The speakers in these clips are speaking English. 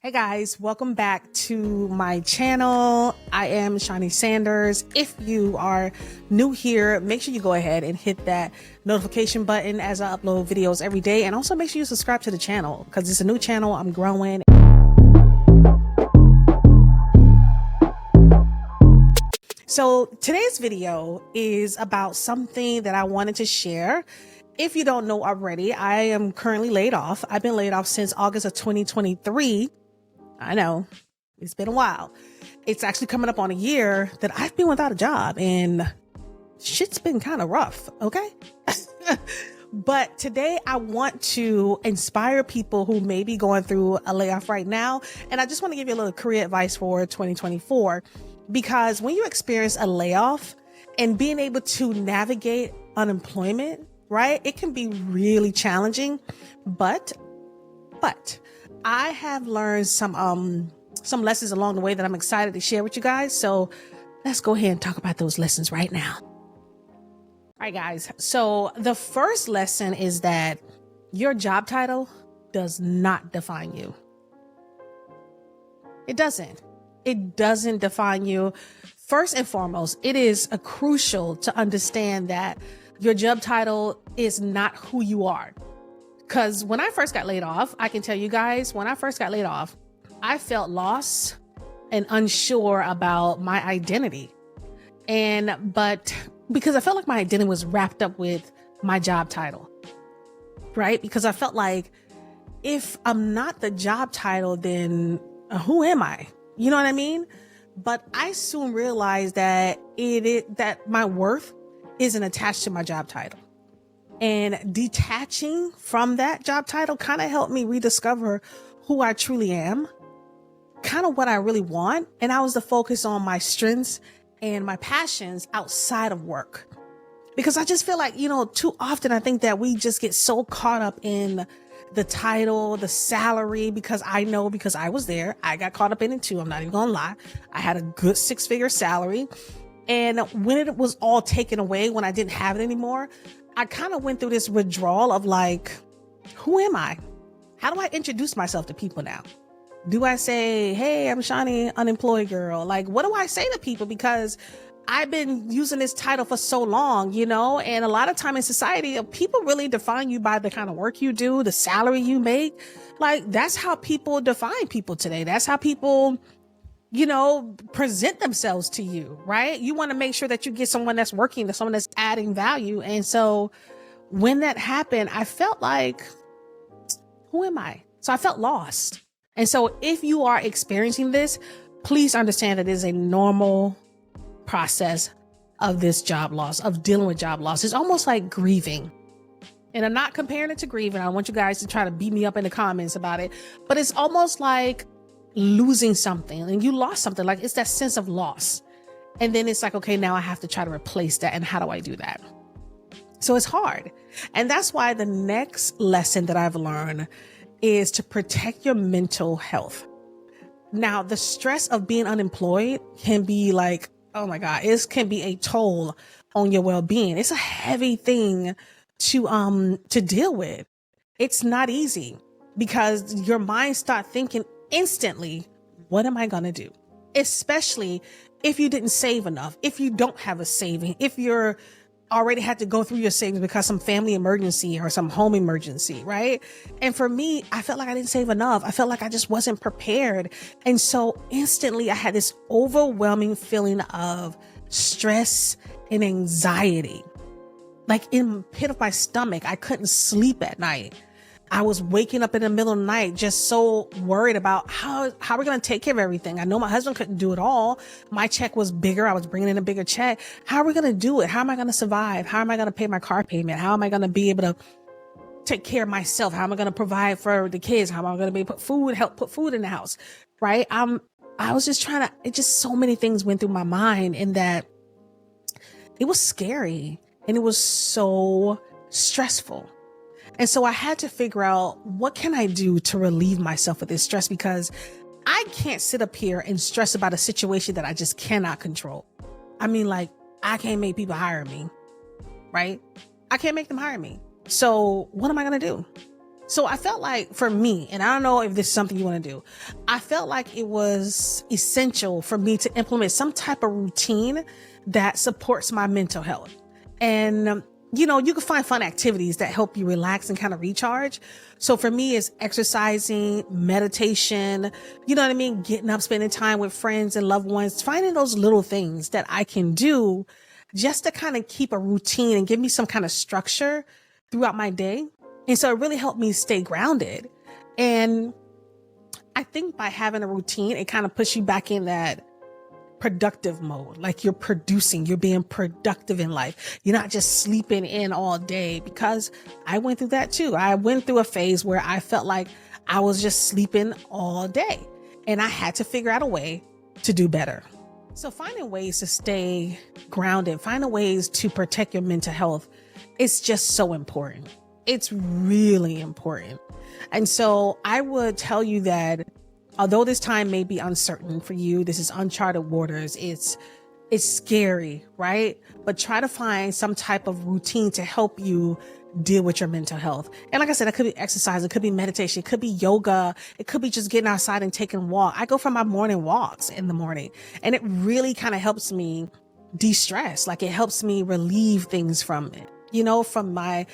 Hey guys, welcome back to my channel. I am Shawnee Sanders. If you are new here, make sure you go ahead and hit that notification button as I upload videos every day. And also make sure you subscribe to the channel because it's a new channel. I'm growing. So today's video is about something that I wanted to share. If you don't know already, I am currently laid off. I've been laid off since August of 2023. I know it's been a while. It's actually coming up on a year that I've been without a job and shit's been kind of rough. Okay. But today I want to inspire people who may be going through a layoff right now. And I just want to give you a little career advice for 2024, because when you experience a layoff and being able to navigate unemployment, right, it can be really challenging, but I have learned some lessons along the way that I'm excited to share with you guys. So let's go ahead and talk about those lessons right now. All right, guys. So the first lesson is that your job title does not define you. It doesn't. It doesn't define you. First and foremost, it is crucial to understand that your job title is not who you are. Because when I first got laid off, I can tell you guys, when I first got laid off, I felt lost and unsure about my identity. But because I felt like my identity was wrapped up with my job title, right? Because I felt like if I'm not the job title, then who am I? You know what I mean? But I soon realized that that my worth isn't attached to my job title. And detaching from that job title kind of helped me rediscover who I truly am, kind of what I really want. And I was to focus on my strengths and my passions outside of work. Because I just feel like, too often I think that we just get so caught up in the title, the salary, because I was there. I got caught up in it too. I'm not even gonna lie. I had a good 6-figure salary. And when it was all taken away, when I didn't have it anymore, I kind of went through this withdrawal of like, who am I? How do I introduce myself to people now? Do I say, hey, I'm Shawnee, unemployed girl? Like, what do I say to people? Because I've been using this title for so long, and a lot of time in society, people really define you by the kind of work you do, the salary you make. Like, that's how people define people today. That's how people present themselves to you, right? You want to make sure that you get someone that's working, someone that's adding value. And so when that happened, I felt like, who am I? So I felt lost. And so if you are experiencing this, please understand that it is a normal process of this job loss, of dealing with job loss. It's almost like grieving. And I'm not comparing it to grieving. I want you guys to try to beat me up in the comments about it, but it's almost like losing something, and you lost something. Like, it's that sense of loss. And then it's like, okay, now I have to try to replace that. And how do I do that? So it's hard. And that's why the next lesson that I've learned is to protect your mental health. Now, the stress of being unemployed can be like, oh my God, it can be a toll on your well-being. It's a heavy thing to deal with. It's not easy because your mind starts thinking instantly, what am I going to do? Especially if you didn't save enough, if you don't have a saving, if you're already had to go through your savings because some family emergency or some home emergency, right? And for me, I felt like I didn't save enough. I felt like I just wasn't prepared. And so instantly I had this overwhelming feeling of stress and anxiety, like in the pit of my stomach. I couldn't sleep at night. I was waking up in the middle of the night, just so worried about how we're going to take care of everything. I know my husband couldn't do it all. My check was bigger. I was bringing in a bigger check. How are we going to do it? How am I going to survive? How am I going to pay my car payment? How am I going to be able to take care of myself? How am I going to provide for the kids? How am I going to be help put food in the house? Right. I was just so many things went through my mind, and that it was scary and it was so stressful. And so I had to figure out, what can I do to relieve myself of this stress? Because I can't sit up here and stress about a situation that I just cannot control. I mean, like, I can't make people hire me, right? I can't make them hire me. So what am I going to do? So I felt like for me, and I don't know if this is something you want to do, I felt like it was essential for me to implement some type of routine that supports my mental health. And, you can find fun activities that help you relax and kind of recharge. So for me, it's exercising, meditation, you know what I mean? Getting up, spending time with friends and loved ones, finding those little things that I can do just to kind of keep a routine and give me some kind of structure throughout my day. And so it really helped me stay grounded. And I think by having a routine, it kind of puts you back in that productive mode. Like you're producing, you're being productive in life. You're not just sleeping in all day, because I went through that too. I went through a phase where I felt like I was just sleeping all day, and I had to figure out a way to do better. So finding ways to stay grounded, finding ways to protect your mental health, it's just so important. It's really important. And so I would tell you that although this time may be uncertain for you, this is uncharted waters, it's scary, right? But try to find some type of routine to help you deal with your mental health. And like I said, it could be exercise, it could be meditation, it could be yoga, it could be just getting outside and taking a walk. I go for my morning walks in the morning, and it really kind of helps me de-stress. Like it helps me relieve things from it, from my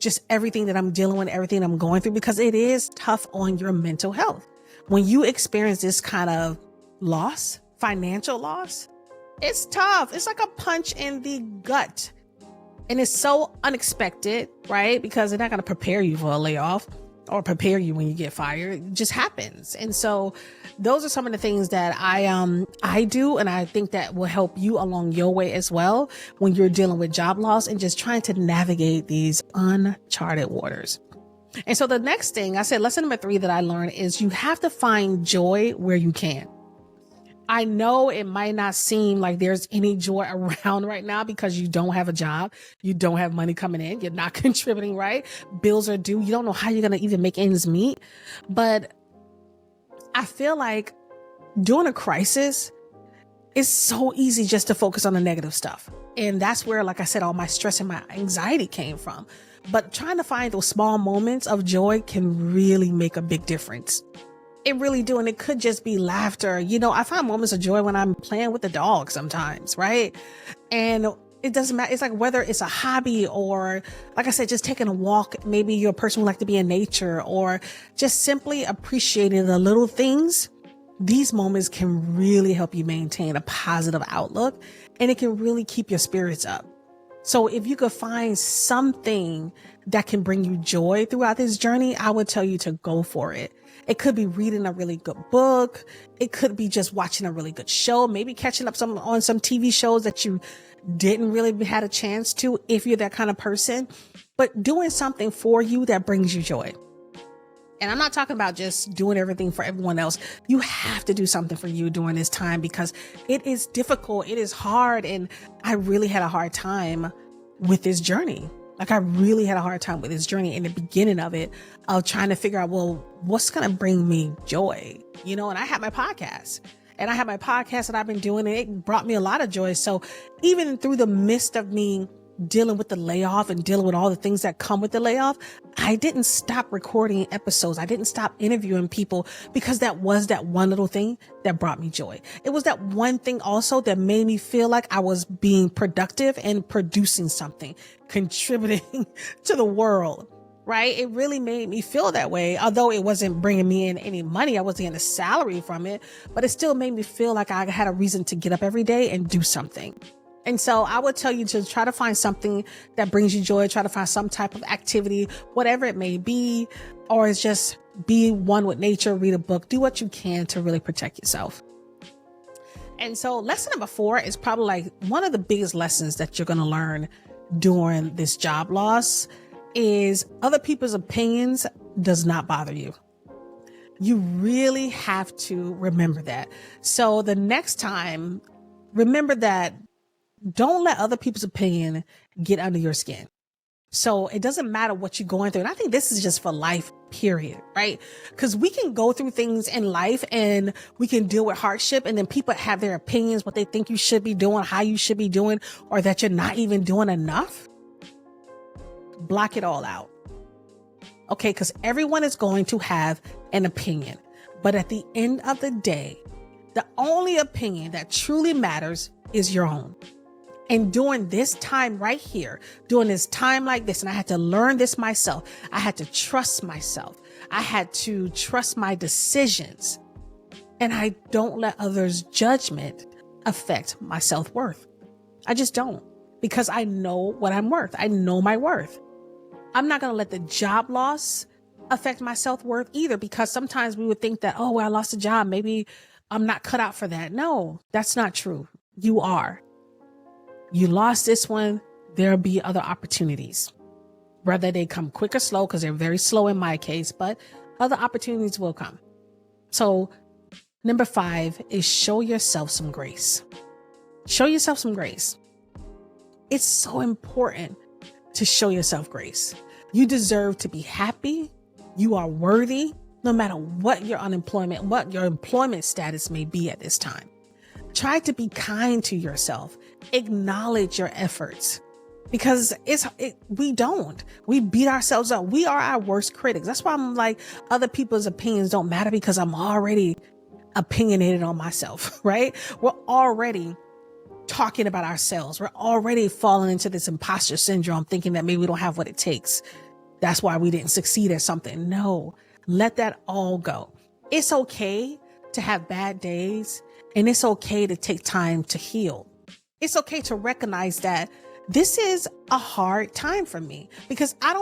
just everything that I'm dealing with, everything I'm going through, because it is tough on your mental health. When you experience this kind of loss, financial loss, it's tough. It's like a punch in the gut. And it's so unexpected, right? Because they're not going to prepare you for a layoff or prepare you when you get fired. It just happens. And so those are some of the things that I do. And I think that will help you along your way as well when you're dealing with job loss and just trying to navigate these uncharted waters. And so the next thing I said, lesson number 3 that I learned is you have to find joy where you can. I know it might not seem like there's any joy around right now because you don't have a job. You don't have money coming in. You're not contributing, right? Bills are due. You don't know how you're going to even make ends meet. But I feel like during a crisis, it's so easy just to focus on the negative stuff. And that's where, like I said, all my stress and my anxiety came from. But trying to find those small moments of joy can really make a big difference. It really do. And it could just be laughter. I find moments of joy when I'm playing with the dog sometimes, right? And it doesn't matter. It's like whether it's a hobby or, like I said, just taking a walk. Maybe you're a person who like to be in nature, or just simply appreciating the little things. These moments can really help you maintain a positive outlook, and it can really keep your spirits up. So if you could find something that can bring you joy throughout this journey, I would tell you to go for it. It could be reading a really good book. It could be just watching a really good show, maybe catching up on some TV shows that you didn't really had a chance to, if you're that kind of person, but doing something for you that brings you joy. And I'm not talking about just doing everything for everyone else. You have to do something for you during this time, because it is difficult. It is hard. And I really had a hard time with this journey. Like I really had a hard time with this journey in the beginning of it, of trying to figure out, well, what's going to bring me joy? And I had my podcast. And I have my podcast that I've been doing, and it brought me a lot of joy. So even through the midst of me dealing with the layoff and dealing with all the things that come with the layoff, I didn't stop recording episodes. I didn't stop interviewing people, because that was that one little thing that brought me joy. It was that one thing also that made me feel like I was being productive and producing something, contributing to the world, right? It really made me feel that way. Although it wasn't bringing me in any money, I wasn't getting a salary from it, but it still made me feel like I had a reason to get up every day and do something. And so I would tell you to try to find something that brings you joy, try to find some type of activity, whatever it may be, or it's just be one with nature, read a book, do what you can to really protect yourself. And so lesson number 4 is probably like one of the biggest lessons that you're going to learn during this job loss is other people's opinions does not bother you. You really have to remember that. So the next time, remember that don't let other people's opinion get under your skin. So it doesn't matter what you're going through. And I think this is just for life, period, right? Because we can go through things in life and we can deal with hardship, and then people have their opinions, what they think you should be doing, how you should be doing, or that you're not even doing enough. Block it all out. Okay, because everyone is going to have an opinion. But at the end of the day, the only opinion that truly matters is your own. And during this time right here, during this time like this, and I had to learn this myself, I had to trust myself. I had to trust my decisions. And I don't let others' judgment affect my self-worth. I just don't, because I know what I'm worth. I know my worth. I'm not going to let the job loss affect my self-worth either, because sometimes we would think that, oh, well, I lost a job, maybe I'm not cut out for that. No, that's not true. You are. You lost this one. There'll be other opportunities, whether they come quick or slow, because they're very slow in my case, but other opportunities will come. So number 5 is show yourself some grace. Show yourself some grace. It's so important to show yourself grace. You deserve to be happy. You are worthy, no matter what your employment status may be at this time. Try to be kind to yourself. Acknowledge your efforts, because we don't. We beat ourselves up. We are our worst critics. That's why I'm like, other people's opinions don't matter, because I'm already opinionated on myself, right? We're already talking about ourselves. We're already falling into this imposter syndrome, thinking that maybe we don't have what it takes. That's why we didn't succeed at something. No, let that all go. It's okay to have bad days, and it's okay to take time to heal. It's okay to recognize that this is a hard time for me, because I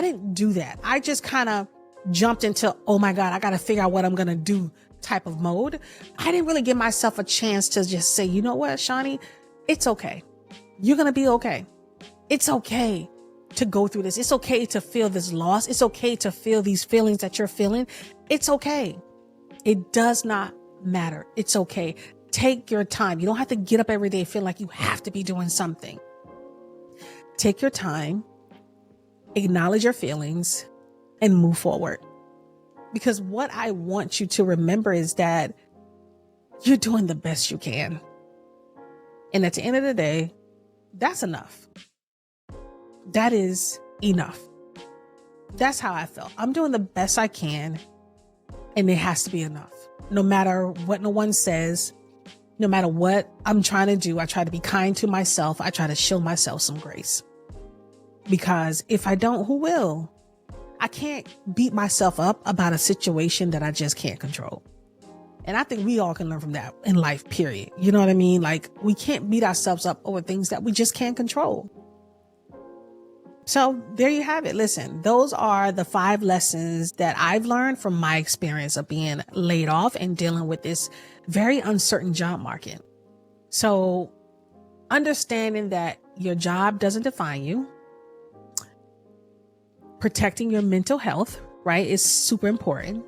didn't do that. I just kind of jumped into, oh my God, I got to figure out what I'm going to do type of mode. I didn't really give myself a chance to just say, you know what, Shawnee, it's okay. You're going to be okay. It's okay to go through this. It's okay to feel this loss. It's okay to feel these feelings that you're feeling. It's okay. It does not matter. It's okay. Take your time. You don't have to get up every day feeling like you have to be doing something. Take your time, acknowledge your feelings, and move forward. Because what I want you to remember is that you're doing the best you can. And at the end of the day, that's enough. That is enough. That's how I felt. I'm doing the best I can, and it has to be enough. No matter what no one says, no matter what I'm trying to do, I try to be kind to myself. I try to show myself some grace. Because if I don't, who will? I can't beat myself up about a situation that I just can't control. And I think we all can learn from that in life, period. You know what I mean? Like, we can't beat ourselves up over things that we just can't control. So there you have it. Listen, those are the 5 lessons that I've learned from my experience of being laid off and dealing with this very uncertain job market. So understanding that your job doesn't define you, protecting your mental health, right, is super important.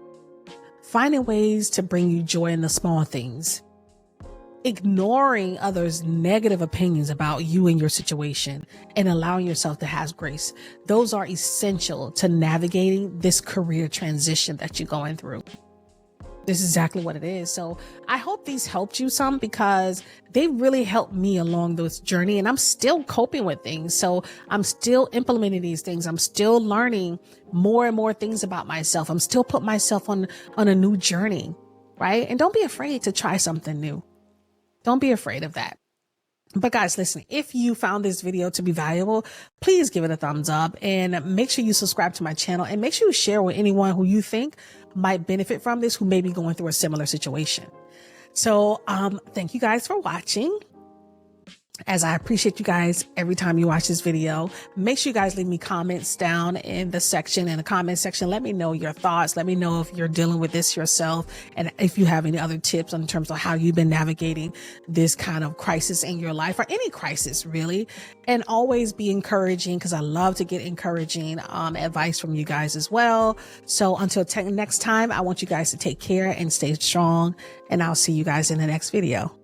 Finding ways to bring you joy in the small things. Ignoring others' negative opinions about you and your situation, and allowing yourself to have grace. Those are essential to navigating this career transition that you're going through. This is exactly what it is. So I hope these helped you some, because they really helped me along this journey, and I'm still coping with things. So I'm still implementing these things. I'm still learning more and more things about myself. I'm still putting myself on a new journey, right? And don't be afraid to try something new. Don't be afraid of that. But guys, listen, if you found this video to be valuable, please give it a thumbs up, and make sure you subscribe to my channel, and make sure you share with anyone who you think might benefit from this, who may be going through a similar situation. So thank you guys for watching. As I appreciate you guys every time you watch this video. Make sure you guys leave me comments down in the comment section. Let me know your thoughts. Let me know if you're dealing with this yourself, and if you have any other tips in terms of how you've been navigating this kind of crisis in your life, or any crisis really. And always be encouraging, because I love to get encouraging advice from you guys as well. So until next time, I want you guys to take care and stay strong, and I'll see you guys in the next video.